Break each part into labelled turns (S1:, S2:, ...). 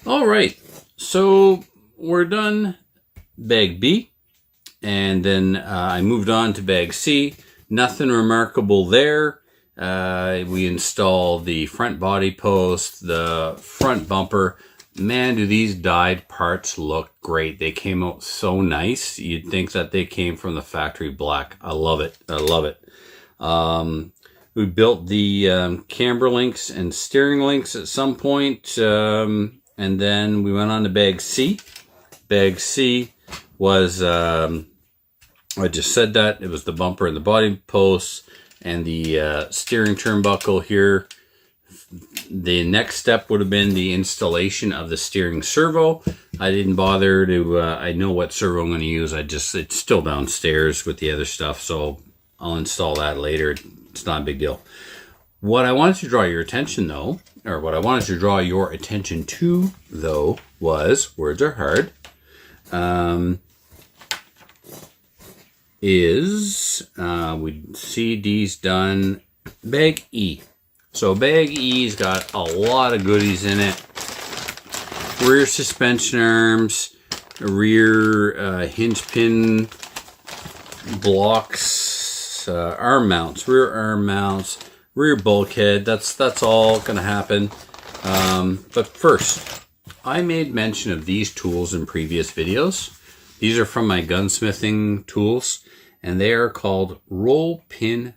S1: All right, so we're done bag B, and then I moved on to bag C. Nothing remarkable there. We installed the front body post, the front bumper. Man, do these dyed parts look great. They came out so nice. You'd think that they came from the factory black. I love it. I love it. We built the camber links and steering links at some point, and then we went on to bag C. Bag C was, I just said that, it was the bumper and the body posts and the steering turnbuckle here. The next step would have been the installation of the steering servo. I didn't bother to, I know what servo I'm going to use. It's still downstairs with the other stuff, so I'll install that later. It's not a big deal. What I wanted to draw your attention though, or what I wanted to draw your attention to though, was, words are hard, we see D's done bag E. So bag E's got a lot of goodies in it. Rear suspension arms, rear hinge pin blocks, arm mounts, rear arm mounts, rear bulkhead. That's all going to happen. But first, I made mention of these tools in previous videos. These are from my gunsmithing tools, and they are called roll pin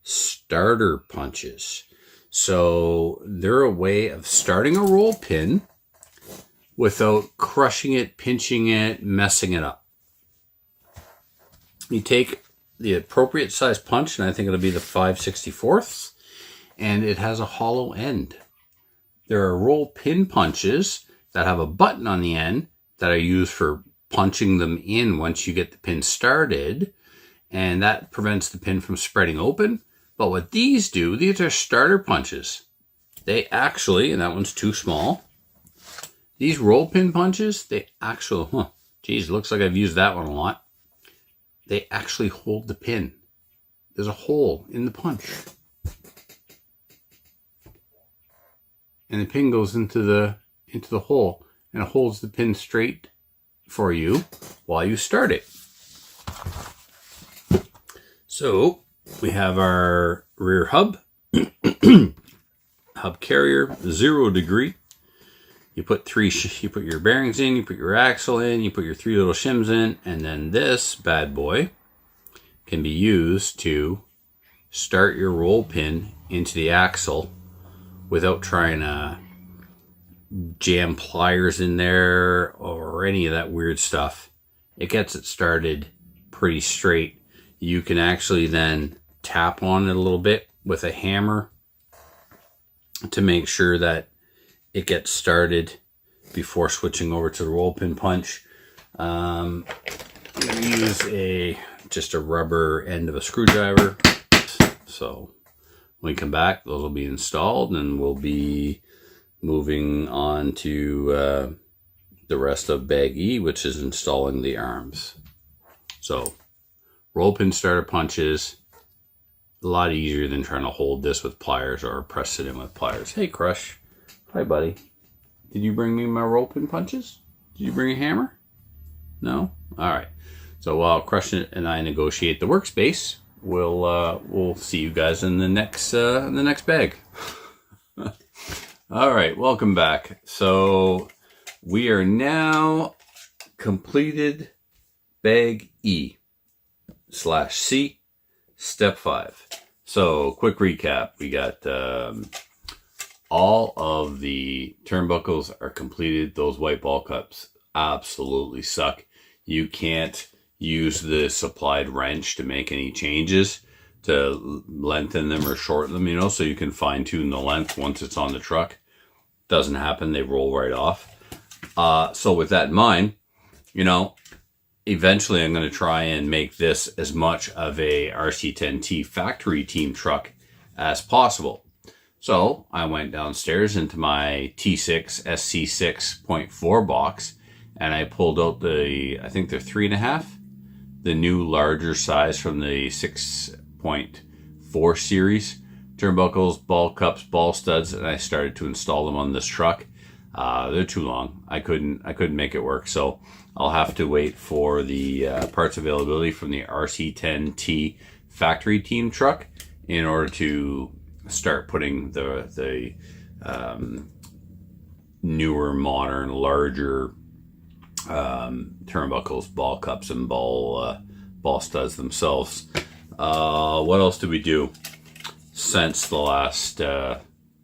S1: starter punches. So they're a way of starting a roll pin without crushing it, pinching it, messing it up. You take the appropriate size punch, and I think it'll be the 5/64, and it has a hollow end. There are roll pin punches that have a button on the end that are used for punching them in once you get the pin started, and that prevents the pin from spreading open. But what these do, these are starter punches. They actually, and that one's too small, these roll pin punches, they actually, geez, looks like I've used that one a lot. They actually hold the pin. There's a hole in the punch, and the pin goes into the hole, and it holds the pin straight for you while you start it. So we have our rear hub, hub carrier, 0 degree. You put your bearings in, you put your axle in, you put your 3 little shims in, and then this bad boy can be used to start your roll pin into the axle without trying to jam pliers in there or any of that weird stuff. It gets it started pretty straight. You can actually then tap on it a little bit with a hammer to make sure that it gets started before switching over to the roll pin punch. I'm going to use just a rubber end of a screwdriver. So when we come back, those will be installed, and we'll be moving on to the rest of bag E, which is installing the arms. So roll pin starter punches, a lot easier than trying to hold this with pliers or press it in with pliers. Hey, Crush. Hi, buddy. Did you bring me my roll pin punches? Did you bring a hammer? No? All right. So while Crush and I negotiate the workspace, we'll see you guys in the next bag. All right, welcome back. So we are now completed bag E/C, step 5. So quick recap. We got all of the turnbuckles are completed. Those white ball cups absolutely suck. You can't use the supplied wrench to make any changes to lengthen them or shorten them, so you can fine tune the length once it's on the truck. Doesn't happen. They roll right off. So with that in mind, eventually I'm going to try and make this as much of a RC10T factory team truck as possible. So I went downstairs into my T6 SC6.4 box, and I pulled out I think they're 3.5, the new larger size from the 6.4 series, turnbuckles, ball cups, ball studs, and I started to install them on this truck. They're too long. I couldn't make it work, so I'll have to wait for the parts availability from the RC10T factory team truck in order to start putting the newer, modern, larger turnbuckles, ball cups, and ball studs themselves. What else did we do since the last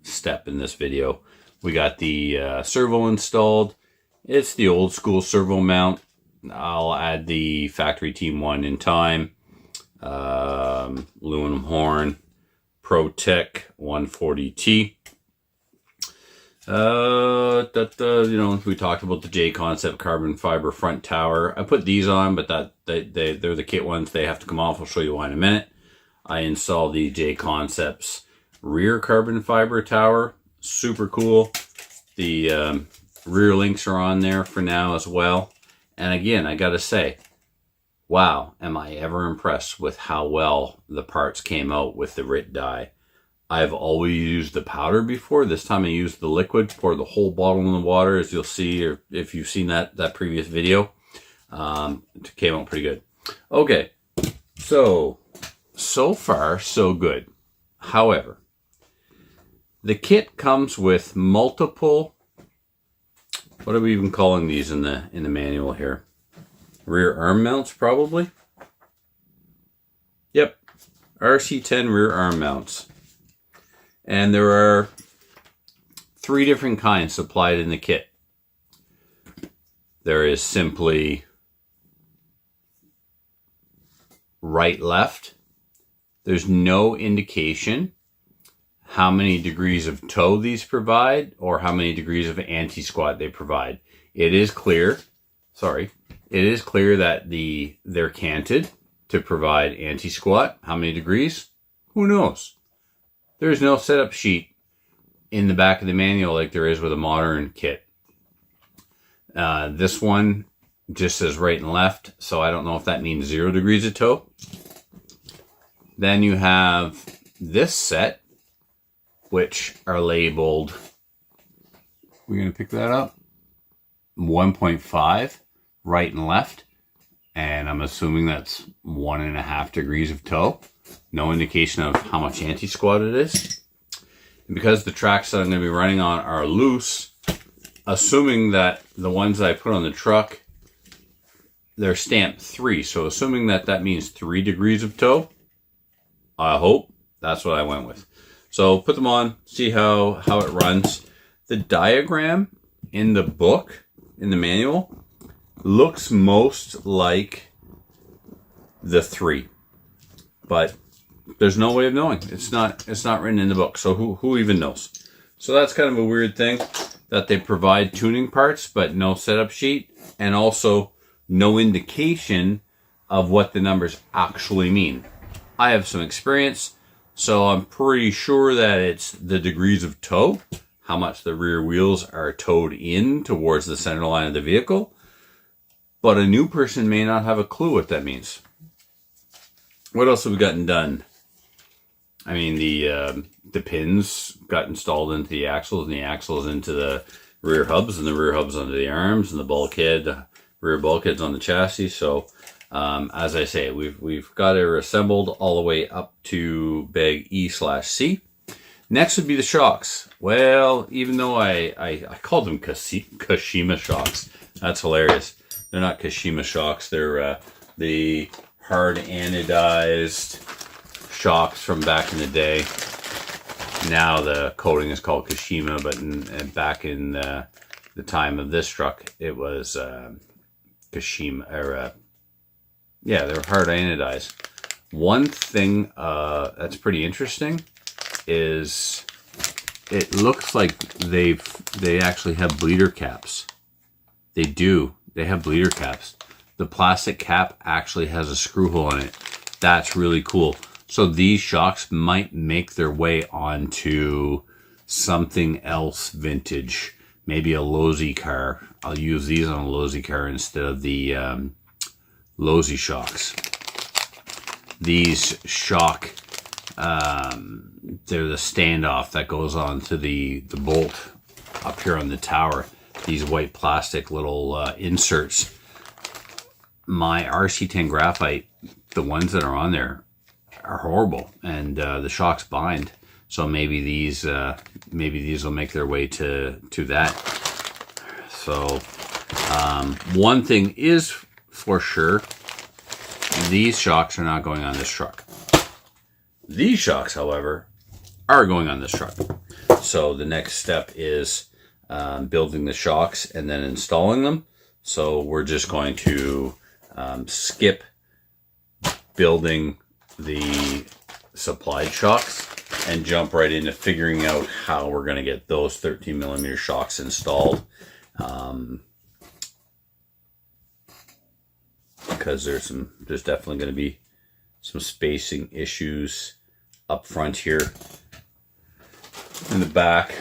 S1: step in this video? We got the servo installed. It's the old school servo mount. I'll add the factory team one in time. Aluminum horn, ProTech 140T. You know, we talked about the JConcepts carbon fiber front tower. I put these on, but they're the kit ones. They have to come off. I'll show you why in a minute. I installed the JConcepts rear carbon fiber tower. Super cool. The rear links are on there for now as well. And again, I gotta say, wow, am I ever impressed with how well the parts came out with the RIT die. I've always used the powder before. This time I used the liquid, poured the whole bottle in the water, as you'll see, or if you've seen that previous video. It came out pretty good. Okay, so far, so good. However, the kit comes with multiple, what are we even calling these in the manual here? Rear arm mounts, probably? Yep, RC10 rear arm mounts. And there are 3 different kinds supplied in the kit. There is simply right, left. There's no indication how many degrees of toe these provide or how many degrees of anti-squat they provide. It is clear that they're canted to provide anti-squat. How many degrees? Who knows? There's no setup sheet in the back of the manual like there is with a modern kit. This one just says right and left, so I don't know if that means 0 degrees of toe. Then you have this set, which are labeled, we're going to pick that up, 1.5, right and left. And I'm assuming that's 1.5 degrees of toe. No indication of how much anti-squat it is. And because the tracks that I'm going to be running on are loose, assuming that the ones that I put on the truck, they're stamped 3. So assuming that means 3 degrees of toe, I hope that's what I went with. So put them on, see how it runs. The diagram in the book, in the manual, looks most like the 3. But there's no way of knowing. It's not written in the book, so who even knows? So that's kind of a weird thing, that they provide tuning parts but no setup sheet, and also no indication of what the numbers actually mean. I have some experience, so I'm pretty sure that it's the degrees of toe, how much the rear wheels are towed in towards the center line of the vehicle, but a new person may not have a clue what that means. What else have we gotten done? I mean, the pins got installed into the axles, and the axles into the rear hubs, and the rear hubs onto the arms, and the bulkhead, rear bulkheads on the chassis. So, as I say, we've got it assembled all the way up to bag E/C. Next would be the shocks. Well, even though I called them Kashima shocks, that's hilarious. They're not Kashima shocks. They're the hard anodized shocks from back in the day. Now the coating is called Kashima, but back in the time of this truck, it was Kashima, or yeah, they're hard anodized. One thing that's pretty interesting is it looks like they actually have bleeder caps. They do. They have bleeder caps. The plastic cap actually has a screw hole in it. That's really cool. So these shocks might make their way onto something else vintage. Maybe a Losi car. I'll use these on a Losi car instead of the Losi shocks. These shock There's a standoff that goes on to the bolt up here on the tower. These white plastic little inserts. My RC10 graphite, the ones that are on there, are horrible, and the shocks bind. So maybe these will make their way to that. So one thing is for sure, these shocks are not going on this truck. These shocks, however, are going on this truck. So the next step is building the shocks and then installing them. So we're just going to skip building the supplied shocks and jump right into figuring out how we're going to get those 13mm shocks installed. Because there's definitely going to be some spacing issues up front here. In the back,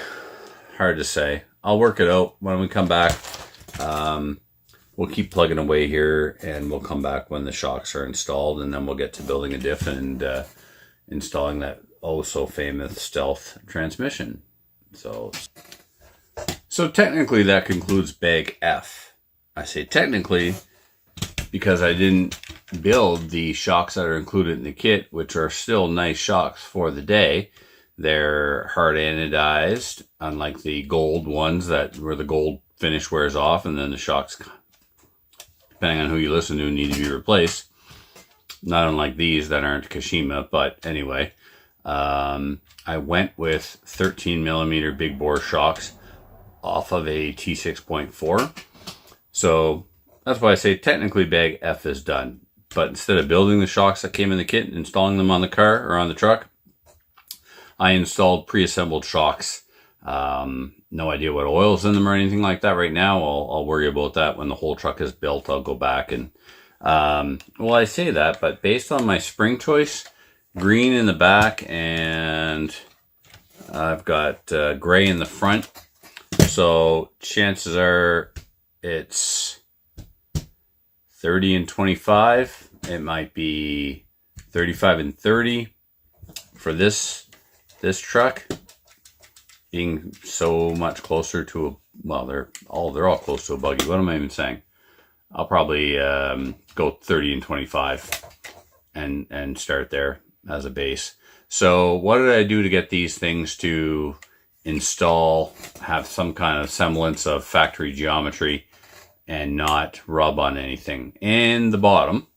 S1: hard to say. I'll work it out when we come back. We'll keep plugging away here, and we'll come back when the shocks are installed, and then we'll get to building a diff and installing that oh so famous stealth transmission. So technically that concludes bag F. I say technically because I didn't build the shocks that are included in the kit, which are still nice shocks for the day. They're hard anodized, unlike the gold ones where the gold finish wears off and then the shocks, depending on who you listen to, need to be replaced. Not unlike these that aren't Kashima, but anyway. I went with 13mm big bore shocks off of a T6.4. So that's why I say technically bag F is done. But instead of building the shocks that came in the kit and installing them on the car or on the truck, I installed pre-assembled shocks. No idea what oil's in them or anything like that right now. I'll worry about that when the whole truck is built. I'll go back and, well, I say that, but based on my spring choice, green in the back and I've got gray in the front. So chances are it's 30 and 25. It might be 35 and 30 for this truck, being so much closer to a, well, they're all close to a buggy. What am I even saying? I'll probably go 30 and 25 and start there as a base. So what did I do to get these things to install, have some kind of semblance of factory geometry and not rub on anything? In the bottom,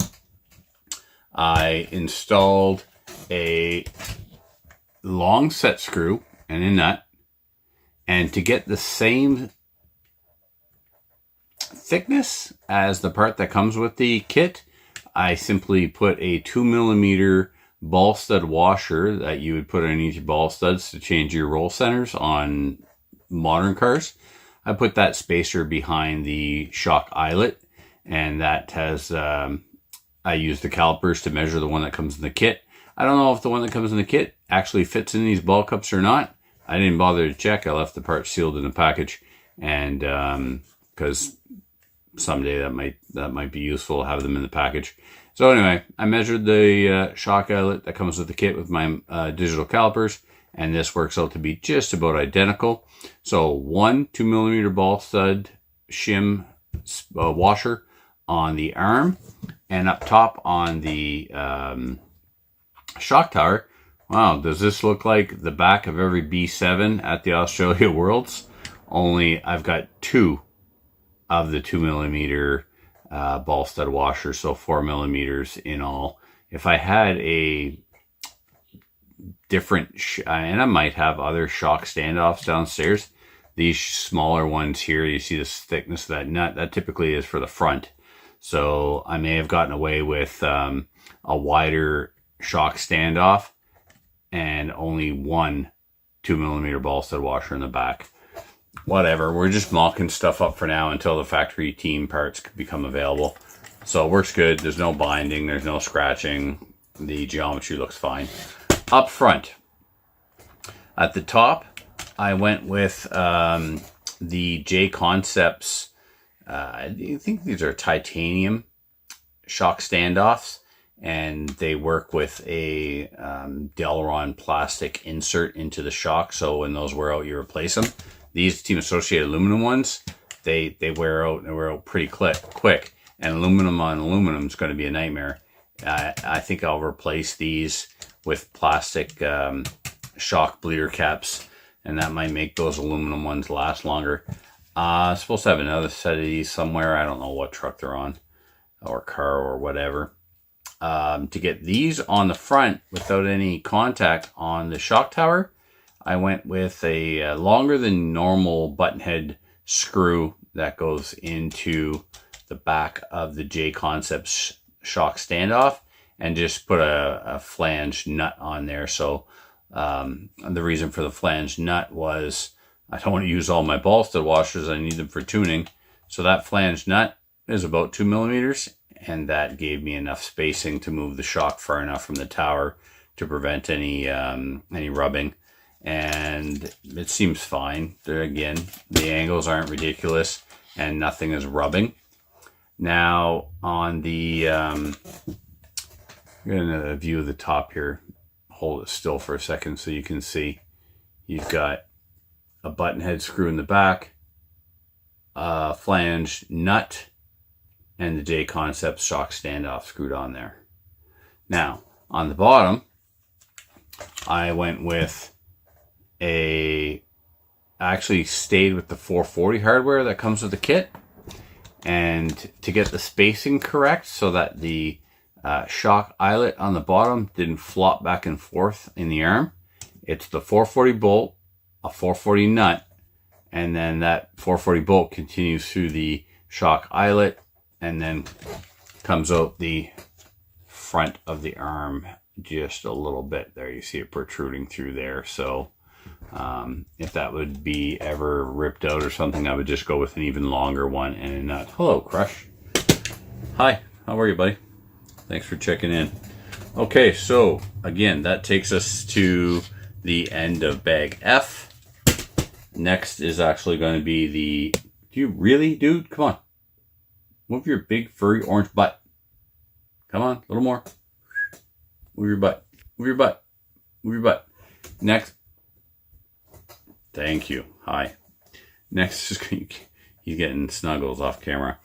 S1: I installed a long set screw and a nut, and to get the same thickness as the part that comes with the kit, I simply put a 2mm ball stud washer that you would put underneath your ball studs to change your roll centers on modern cars. I put that spacer behind the shock eyelet, and that has I use the calipers to measure the one that comes in the kit. I don't know if the one that comes in the kit actually fits in these ball cups or not. I didn't bother to check. I left the part sealed in the package, and because someday that might be useful to have them in the package. So anyway, I measured the shock eyelet that comes with the kit with my digital calipers, and this works out to be just about identical. So one 2mm ball stud shim washer on the arm, and up top on the shock tower. Wow, does this look like the back of every B7 at the Australia Worlds? Only I've got two of the 2mm ball stud washer, so 4mm in all. If I had a different, and I might have other shock standoffs downstairs, these smaller ones here, you see this thickness of that nut, that typically is for the front. So I may have gotten away with a wider shock standoff and only one 2mm ball stud washer in the back. Whatever, we're just mocking stuff up for now until the factory team parts become available. So it works good. There's no binding, there's no scratching. The geometry looks fine. Up front, at the top, I went with the JConcepts. I think these are titanium shock standoffs, and they work with a Delron plastic insert into the shock. So when those wear out, you replace them. These Team Associated aluminum ones, they wear out, and they wear out pretty quick. And aluminum on aluminum is going to be a nightmare. I think I'll replace these with plastic shock bleeder caps, and that might make those aluminum ones last longer. I'm supposed to have another set of these somewhere. I don't know what truck they're on, or car, or whatever. To get these on the front without any contact on the shock tower, I went with a longer than normal button head screw that goes into the back of the JConcepts shock standoff, and just put a flange nut on there. So the reason for the flange nut was I don't want to use all my ball stud washers. I need them for tuning. So that flange nut is about 2 millimeters, and that gave me enough spacing to move the shock far enough from the tower to prevent any rubbing. And it seems fine. Again, the angles aren't ridiculous, and nothing is rubbing. Now on the, I'm going to view the top here. Hold it still for a second so you can see. You've got a button head screw in the back, a flange nut, and the JConcepts shock standoff screwed on there. Now, on the bottom, I went with actually stayed with the 440 hardware that comes with the kit. And to get the spacing correct so that the shock eyelet on the bottom didn't flop back and forth in the arm, it's the 440 bolt, a 440 nut, and then that 440 bolt continues through the shock eyelet and then comes out the front of the arm just a little bit there. You see it protruding through there. So if that would be ever ripped out or something, I would just go with an even longer one and a nut. Hello, Crush. Hi, how are you, buddy? Thanks for checking in. Okay, so again, that takes us to the end of bag F. Next is actually going to be the... Do you really, dude? Come on. Move your big, furry, orange butt. Come on, a little more. Move your butt. Move your butt. Move your butt. Next. Thank you. Hi. Next is... He's getting snuggles off camera.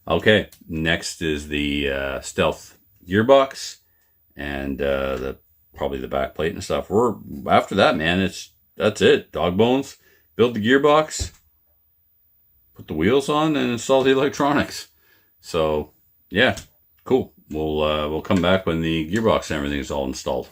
S1: Okay, next is the Stealth gearbox and probably the back plate and stuff. After that, man, that's it. Dog bones. Build the gearbox, put the wheels on, and install the electronics. So yeah, cool. We'll come back when the gearbox and everything is all installed.